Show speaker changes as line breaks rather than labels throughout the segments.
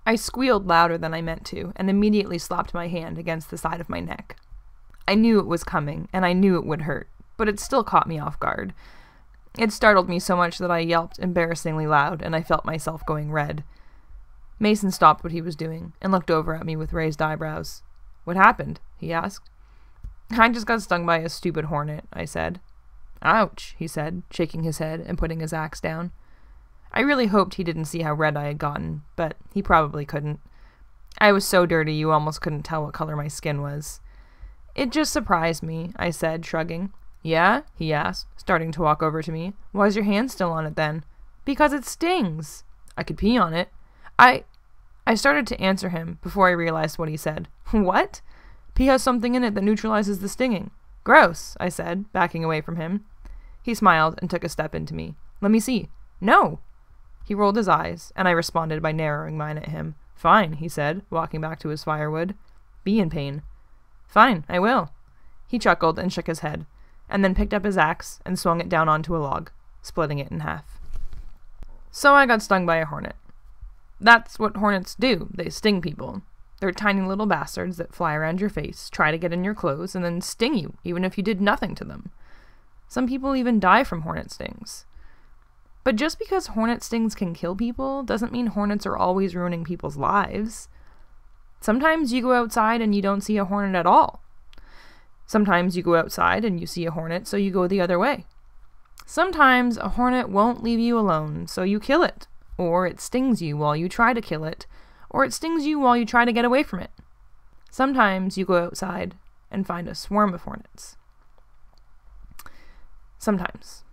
I squealed louder than I meant to, and immediately slapped my hand against the side of my neck. I knew it was coming, and I knew it would hurt, but it still caught me off guard. It startled me so much that I yelped embarrassingly loud, and I felt myself going red. Mason stopped what he was doing, and looked over at me with raised eyebrows. "What happened?" he asked. "I just got stung by a stupid hornet," I said. "Ouch," he said, shaking his head and putting his axe down. I really hoped he didn't see how red I had gotten, but he probably couldn't. I was so dirty you almost couldn't tell what color my skin was. "It just surprised me," I said, shrugging. "Yeah?" he asked, starting to walk over to me. "Why's your hand still on it then?" "Because it stings." "I could pee on it." I started to answer him before I realized what he said. "What?" "Pee has something in it that neutralizes the stinging." "Gross," I said, backing away from him. He smiled and took a step into me. "Let me see." "No." He rolled his eyes, and I responded by narrowing mine at him. "Fine," he said, walking back to his firewood. "Be in pain." "Fine, I will." He chuckled and shook his head, and then picked up his axe and swung it down onto a log, splitting it in half. So I got stung by a hornet. That's what hornets do. They sting people. They're tiny little bastards that fly around your face, try to get in your clothes, and then sting you, even if you did nothing to them. Some people even die from hornet stings. But just because hornet stings can kill people doesn't mean hornets are always ruining people's lives. Sometimes you go outside and you don't see a hornet at all. Sometimes you go outside and you see a hornet, so you go the other way. Sometimes a hornet won't leave you alone, so you kill it, or it stings you while you try to kill it, or it stings you while you try to get away from it. Sometimes you go outside and find a swarm of hornets. Sometimes.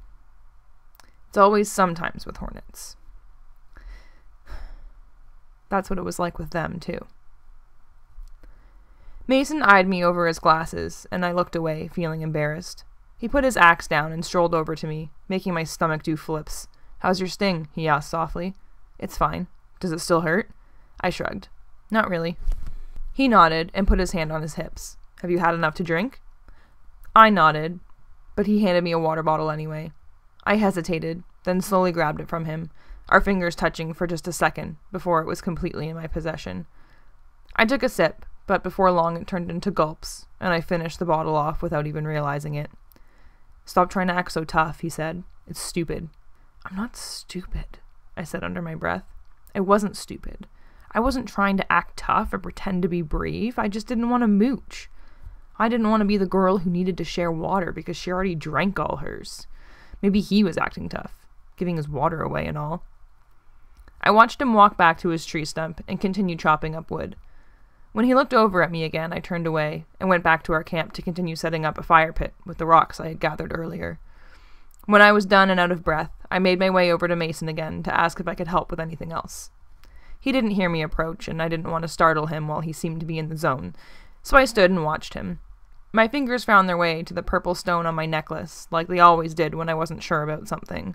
It's always sometimes with hornets. That's what it was like with them, too. Mason eyed me over his glasses, and I looked away, feeling embarrassed. He put his axe down and strolled over to me, making my stomach do flips. "How's your sting?" he asked softly. "It's fine. Does it still hurt?" I shrugged. "Not really." He nodded and put his hand on his hips. "Have you had enough to drink?" I nodded, but he handed me a water bottle anyway. I hesitated, then slowly grabbed it from him, our fingers touching for just a second before it was completely in my possession. I took a sip, but before long it turned into gulps, and I finished the bottle off without even realizing it. "Stop trying to act so tough," he said. "It's stupid." "I'm not stupid," I said under my breath. I wasn't stupid. I wasn't trying to act tough or pretend to be brave. I just didn't want to mooch. I didn't want to be the girl who needed to share water because she already drank all hers. Maybe he was acting tough, giving his water away and all. I watched him walk back to his tree stump and continue chopping up wood. When he looked over at me again, I turned away and went back to our camp to continue setting up a fire pit with the rocks I had gathered earlier. When I was done and out of breath, I made my way over to Mason again to ask if I could help with anything else. He didn't hear me approach, and I didn't want to startle him while he seemed to be in the zone, so I stood and watched him. My fingers found their way to the purple stone on my necklace, like they always did when I wasn't sure about something.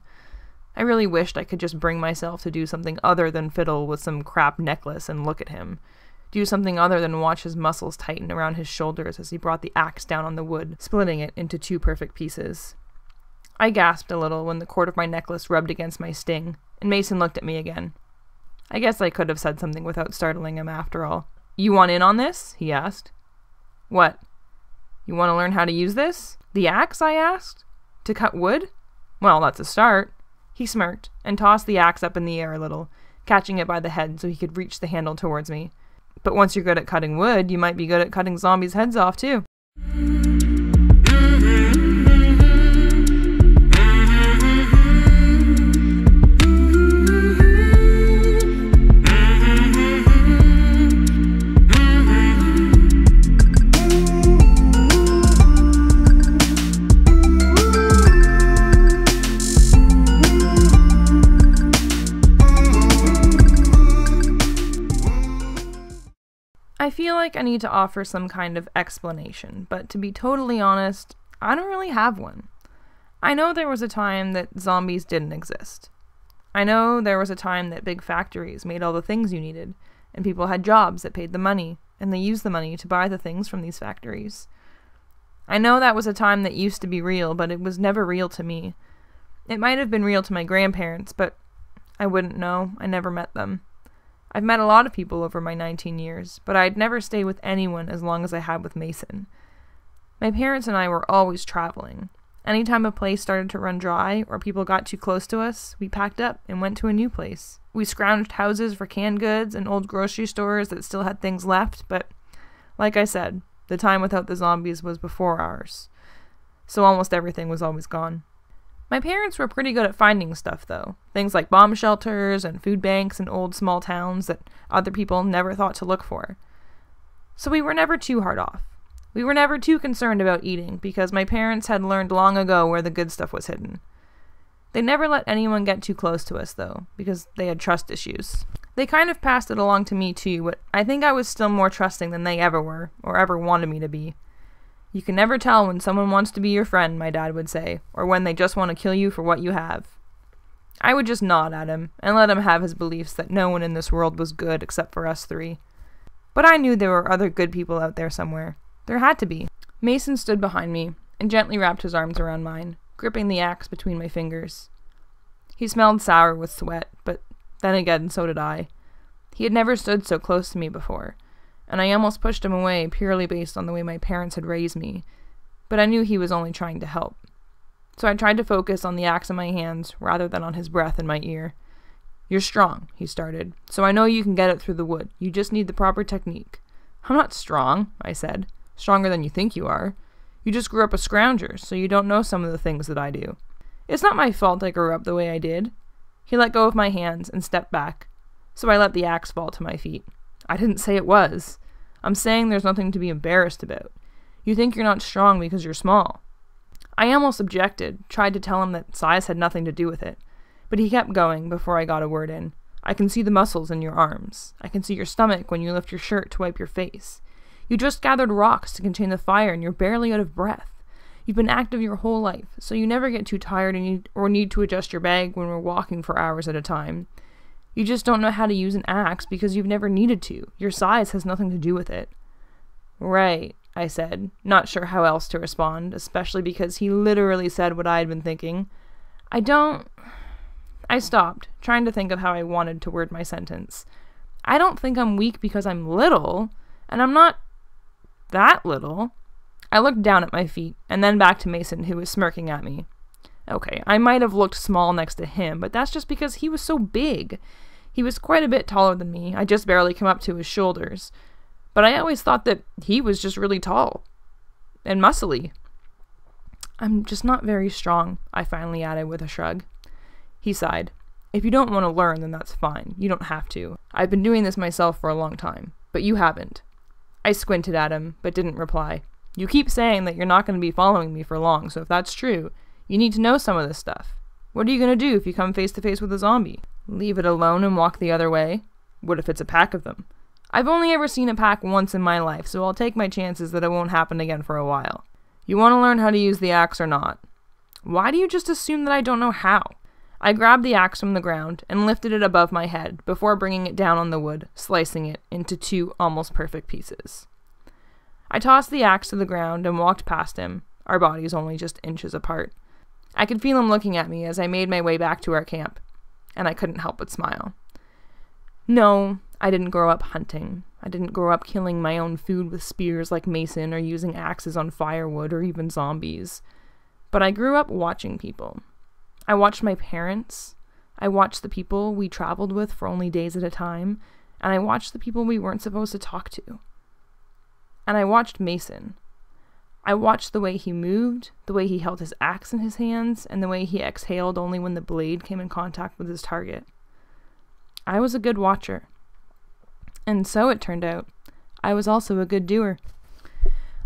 I really wished I could just bring myself to do something other than fiddle with some crap necklace and look at him. Do something other than watch his muscles tighten around his shoulders as he brought the axe down on the wood, splitting it into 2 perfect pieces. I gasped a little when the cord of my necklace rubbed against my sting, and Mason looked at me again. I guess I could have said something without startling him after all. "You want in on this?" he asked. "What? You want to learn how to use this?" "The axe?" I asked. "To cut wood?" "Well, that's a start." He smirked and tossed the axe up in the air a little, catching it by the head so he could reach the handle towards me. "But once you're good at cutting wood, you might be good at cutting zombies' heads off, too." I feel like I need to offer some kind of explanation, but to be totally honest, I don't really have one. I know there was a time that zombies didn't exist. I know there was a time that big factories made all the things you needed, and people had jobs that paid the money, and they used the money to buy the things from these factories. I know that was a time that used to be real, but it was never real to me. It might have been real to my grandparents, but I wouldn't know. I never met them. I've met a lot of people over my 19 years, but I'd never stay with anyone as long as I had with Mason. My parents and I were always traveling. Anytime a place started to run dry or people got too close to us, we packed up and went to a new place. We scrounged houses for canned goods and old grocery stores that still had things left, but like I said, the time without the zombies was before ours. So almost everything was always gone. My parents were pretty good at finding stuff, though. Things like bomb shelters and food banks in old small towns that other people never thought to look for. So we were never too hard off. We were never too concerned about eating because my parents had learned long ago where the good stuff was hidden. They never let anyone get too close to us, though, because they had trust issues. They kind of passed it along to me, too, but I think I was still more trusting than they ever were, or ever wanted me to be. You can never tell when someone wants to be your friend, my dad would say, or when they just want to kill you for what you have. I would just nod at him, and let him have his beliefs that no one in this world was good except for us three. But I knew there were other good people out there somewhere. There had to be. Mason stood behind me, and gently wrapped his arms around mine, gripping the axe between my fingers. He smelled sour with sweat, but then again, so did I. He had never stood so close to me before, and I almost pushed him away purely based on the way my parents had raised me, but I knew he was only trying to help. So I tried to focus on the axe in my hands rather than on his breath in my ear. "You're strong," he started, "so I know you can get it through the wood. You just need the proper technique." "I'm not strong," I said. "Stronger than you think you are. You just grew up a scrounger, so you don't know some of the things that I do. It's not my fault I grew up the way I did." He let go of my hands and stepped back, so I let the axe fall to my feet. "I didn't say it was. I'm saying there's nothing to be embarrassed about. You think you're not strong because you're small." I almost objected, tried to tell him that size had nothing to do with it, but he kept going before I got a word in. "I can see the muscles in your arms. I can see your stomach when you lift your shirt to wipe your face. You just gathered rocks to contain the fire and you're barely out of breath. You've been active your whole life, so you never get too tired or need to adjust your bag when we're walking for hours at a time. You just don't know how to use an axe because you've never needed to. Your size has nothing to do with it." "Right," I said, not sure how else to respond, especially because he literally said what I had been thinking. I stopped, trying to think of how I wanted to word my sentence. "I don't think I'm weak because I'm little, and I'm not that little." I looked down at my feet, and then back to Mason, who was smirking at me. Okay, I might have looked small next to him, but that's just because he was so big. He was quite a bit taller than me. I just barely came up to his shoulders. But I always thought that he was just really tall and muscly. "I'm just not very strong," I finally added with a shrug. He sighed. "If you don't want to learn, then that's fine. You don't have to. I've been doing this myself for a long time, but you haven't." I squinted at him, but didn't reply. "You keep saying that you're not going to be following me for long, so if that's true, you need to know some of this stuff. What are you going to do if you come face to face with a zombie? Leave it alone and walk the other way? What if it's a pack of them? I've only ever seen a pack once in my life, so I'll take my chances that it won't happen again for a while. You want to learn how to use the axe or not?" "Why do you just assume that I don't know how?" I grabbed the axe from the ground and lifted it above my head before bringing it down on the wood, slicing it into 2 almost perfect pieces. I tossed the axe to the ground and walked past him, our bodies only just inches apart. I could feel him looking at me as I made my way back to our camp, and I couldn't help but smile. No, I didn't grow up hunting. I didn't grow up killing my own food with spears like Mason or using axes on firewood or even zombies. But I grew up watching people. I watched my parents. I watched the people we traveled with for only days at a time, and I watched the people we weren't supposed to talk to. And I watched Mason. I watched the way he moved, the way he held his axe in his hands, and the way he exhaled only when the blade came in contact with his target. I was a good watcher. And so it turned out, I was also a good doer.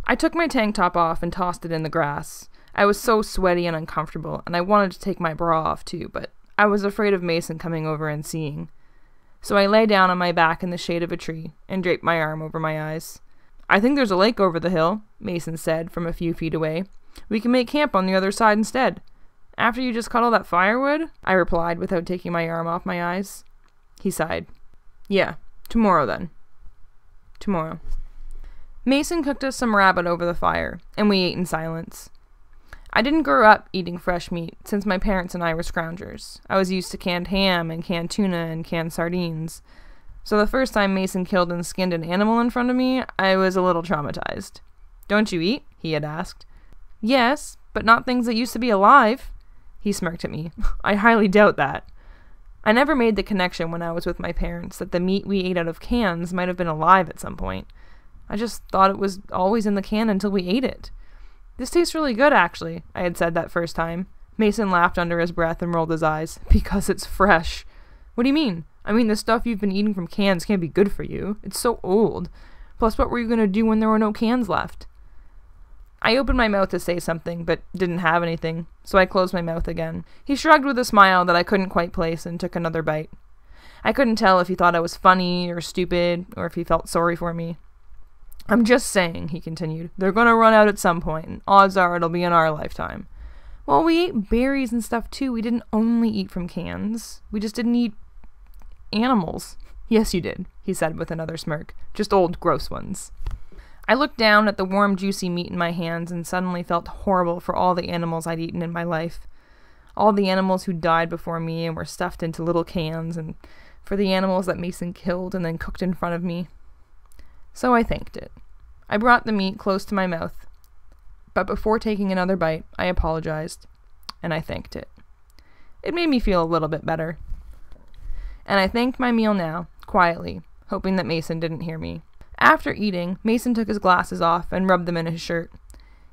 I took my tank top off and tossed it in the grass. I was so sweaty and uncomfortable, and I wanted to take my bra off too, but I was afraid of Mason coming over and seeing. So I lay down on my back in the shade of a tree and draped my arm over my eyes. "I think there's a lake over the hill," Mason said from a few feet away. "We can make camp on the other side instead." "After you just cut all that firewood?" I replied without taking my arm off my eyes. He sighed. "Yeah, tomorrow then." Tomorrow. Mason cooked us some rabbit over the fire, and we ate in silence. I didn't grow up eating fresh meat, since my parents and I were scroungers. I was used to canned ham and canned tuna and canned sardines. So the first time Mason killed and skinned an animal in front of me, I was a little traumatized. "Don't you eat?" he had asked. "Yes, but not things that used to be alive." He smirked at me. "I highly doubt that." I never made the connection when I was with my parents that the meat we ate out of cans might have been alive at some point. I just thought it was always in the can until we ate it. "This tastes really good, actually," I had said that first time. Mason laughed under his breath and rolled his eyes. "Because it's fresh." "What do you mean? I mean, the stuff you've been eating from cans can't be good for you. It's so old. Plus, what were you going to do when there were no cans left?" I opened my mouth to say something, but didn't have anything, so I closed my mouth again. He shrugged with a smile that I couldn't quite place and took another bite. I couldn't tell if he thought I was funny or stupid, or if he felt sorry for me. "I'm just saying," he continued, "they're going to run out at some point, and odds are it'll be in our lifetime." "Well, we ate berries and stuff too. We didn't only eat from cans. We just didn't eat animals." "Yes, you did," he said with another smirk. "Just old, gross ones." I looked down at the warm, juicy meat in my hands and suddenly felt horrible for all the animals I'd eaten in my life. All the animals who died before me and were stuffed into little cans, and for the animals that Mason killed and then cooked in front of me. So I thanked it. I brought the meat close to my mouth, but before taking another bite, I apologized, and I thanked it. It made me feel a little bit better. And I thanked my meal now, quietly, hoping that Mason didn't hear me. After eating, Mason took his glasses off and rubbed them in his shirt.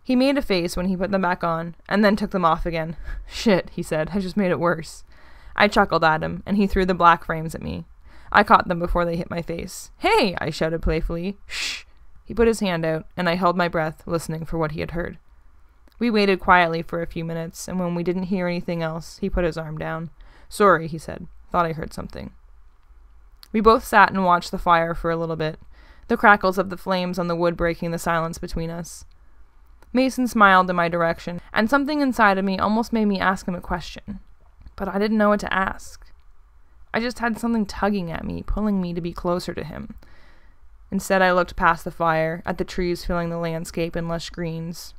He made a face when he put them back on, and then took them off again. "Shit," he said, "I just made it worse." I chuckled at him, and he threw the black frames at me. I caught them before they hit my face. "Hey!" I shouted playfully. "Shh!" He put his hand out, and I held my breath, listening for what he had heard. We waited quietly for a few minutes, and when we didn't hear anything else, he put his arm down. "Sorry," he said. "Thought I heard something." We both sat and watched the fire for a little bit, the crackles of the flames on the wood breaking the silence between us. Mason smiled in my direction, and something inside of me almost made me ask him a question. But I didn't know what to ask. I just had something tugging at me, pulling me to be closer to him. Instead, I looked past the fire, at the trees filling the landscape in lush greens.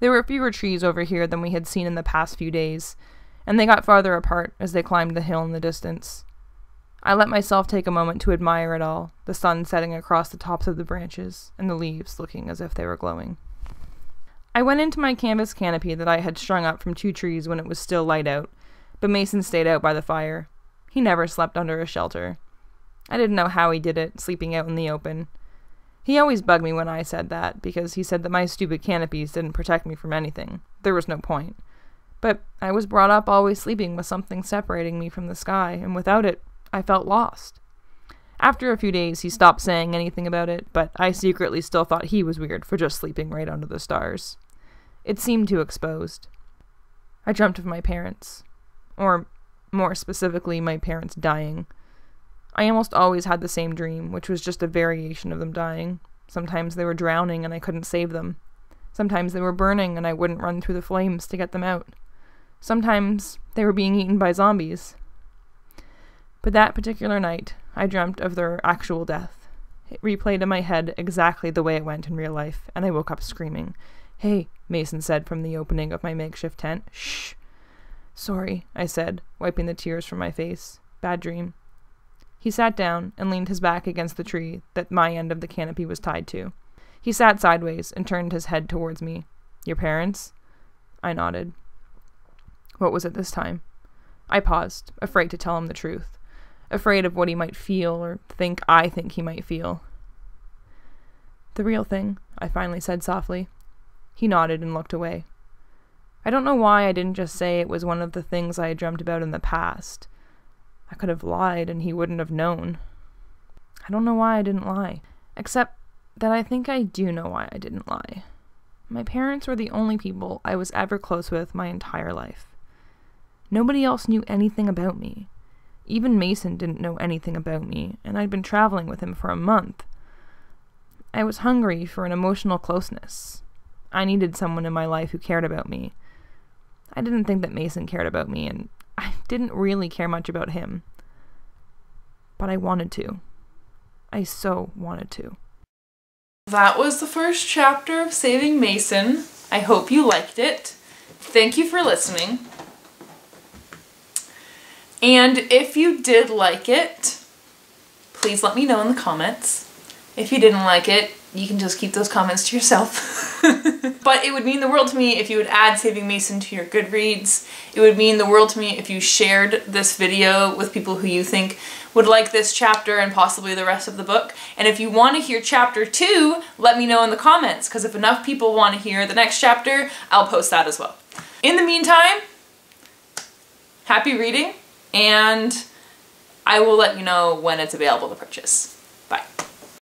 There were fewer trees over here than we had seen in the past few days, and they got farther apart as they climbed the hill in the distance. I let myself take a moment to admire it all, the sun setting across the tops of the branches, and the leaves looking as if they were glowing. I went into my canvas canopy that I had strung up from 2 trees when it was still light out, but Mason stayed out by the fire. He never slept under a shelter. I didn't know how he did it, sleeping out in the open. He always bugged me when I said that, because he said that my stupid canopies didn't protect me from anything. There was no point. But I was brought up always sleeping with something separating me from the sky, and without it, I felt lost. After a few days, he stopped saying anything about it, but I secretly still thought he was weird for just sleeping right under the stars. It seemed too exposed. I dreamt of my parents. Or, more specifically, my parents dying. I almost always had the same dream, which was just a variation of them dying. Sometimes they were drowning and I couldn't save them. Sometimes they were burning and I wouldn't run through the flames to get them out. Sometimes they were being eaten by zombies. But that particular night, I dreamt of their actual death. It replayed in my head exactly the way it went in real life, and I woke up screaming. "Hey," Mason said from the opening of my makeshift tent. "Shh." "Sorry," I said, wiping the tears from my face. "Bad dream." He sat down and leaned his back against the tree that my end of the canopy was tied to. He sat sideways and turned his head towards me. "Your parents?" I nodded. "What was it this time?" I paused, afraid to tell him the truth. Afraid of what he might feel or think I think he might feel. "The real thing," I finally said softly. He nodded and looked away. I don't know why I didn't just say it was one of the things I had dreamt about in the past. I could have lied and he wouldn't have known. I don't know why I didn't lie, except that I think I do know why I didn't lie. My parents were the only people I was ever close with my entire life. Nobody else knew anything about me. Even Mason didn't know anything about me, and I'd been traveling with him for a month. I was hungry for an emotional closeness. I needed someone in my life who cared about me. I didn't think that Mason cared about me, and I didn't really care much about him. But I wanted to. I so wanted to. That was the first chapter of Saving Mason. I hope you liked it. Thank you for listening. And if you did like it,
please let me know in the comments. If you didn't like it, you can just keep those comments to yourself. But it would mean the world to me if you would add Saving Mason to your Goodreads. It would mean the world to me if you shared this video with people who you think would like this chapter and possibly the rest of the book. And if you want to hear chapter 2, let me know in the comments, because if enough people want to hear the next chapter, I'll post that as well. In the meantime, happy reading, and I will let you know when it's available to purchase. Bye.